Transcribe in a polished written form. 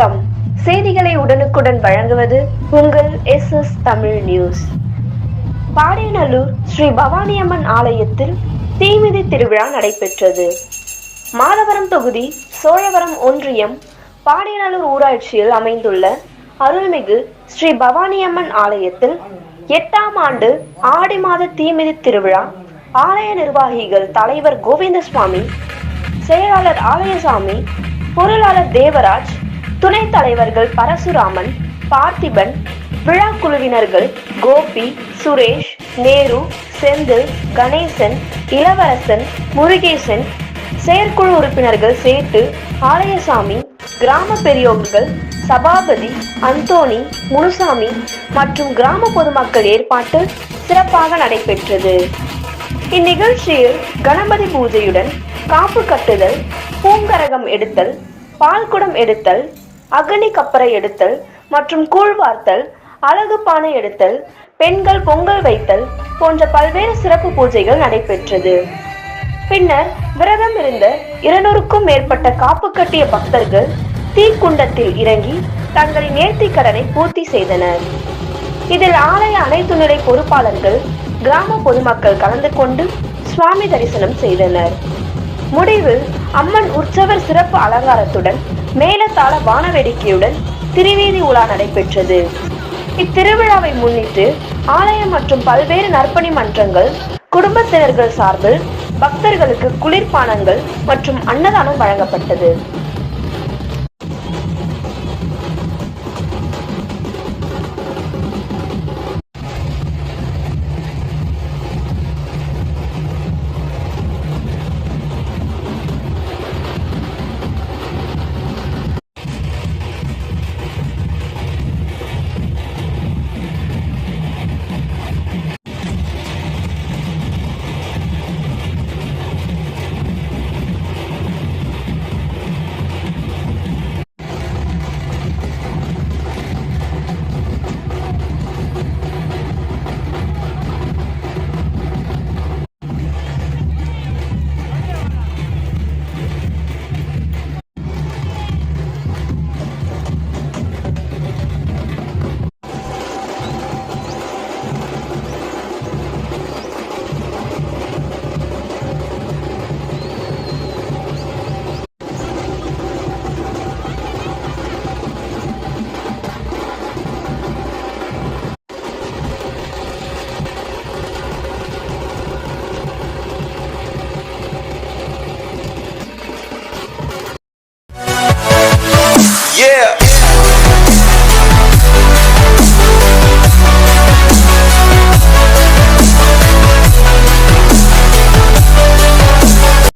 வணக்கம். செய்திகளை உடனுக்குடன் வழங்குவது உங்கள் SS தமிழ் நியூஸ். பாடியநல்லூர் ஸ்ரீ பவானியம்மன் ஆலயத்தில் தீமிதி திருவிழா நடைபெற்றது. மாதவரம் தொகுதி சோழவரம் ஒன்றியம் பாடியநல்லூர் ஊராட்சியில் அமைந்துள்ள அருள்மிகு ஸ்ரீ பவானியம்மன் ஆலயத்தில் 8ஆம் ஆண்டு ஆடி மாத தீமிதி திருவிழா ஆலய நிர்வாகிகள் தலைவர் கோவிந்தசுவாமி, செயலாளர் ஆலயசாமி, பொருளாளர் தேவராஜ், துணைத் தலைவர்கள் பரசுராமன், பார்த்திபன், விழா குழுவினர்கள் கோபி, சுரேஷ், நேரு, செந்தில், கணேசன், இளவரசன், முருகேசன், செயற்குழு உறுப்பினர்கள் சேட்டு, ஆலயசாமி, கிராம பெரியோர்கள், சபாபதி, அந்தோணி, முனுசாமி மற்றும் கிராம பொதுமக்கள் ஏற்பாட்டில் சிறப்பாக நடைபெற்றது. இந்நிகழ்ச்சியில் கணபதி பூஜையுடன் காப்பு கட்டுதல், பூங்கரகம் எடுத்தல், பால்குடம் எடுத்தல், அக்னி கப்பரை எடுத்தல் மற்றும் கூழ்வார்த்தல், அழகு பானை எடுத்தல், பெண்கள் பொங்கல் வைத்தல் போன்ற பல்வேறு சிறப்பு பூஜைகள் நடைபெற்றது. பின்னர் விரதம் இருந்த 200க்கும் மேற்பட்ட காப்பு கட்டிய பக்தர்கள் தீக்குண்டத்தில் இறங்கி தங்களின் நேர்த்திக் கடனை பூர்த்தி செய்தனர். இதில் ஆலய அனைத்து நிலை பொறுப்பாளர்கள், கிராம பொதுமக்கள் கலந்து கொண்டு சுவாமி தரிசனம் செய்தனர். முடிவில் அம்மன் உற்சவர் சிறப்பு அலங்காரத்துடன் மேலதாள வானவேடிக்கையுடன் திருவீதி உலா நடைபெற்றது. இத்திருவிழாவை முன்னிட்டு ஆலயம் மற்றும் பல்வேறு நற்பணி மன்றங்கள், குடும்பத்தினர்கள் சார்பில் பக்தர்களுக்கு குளிர்பானங்கள் மற்றும் அன்னதானம் வழங்கப்பட்டது.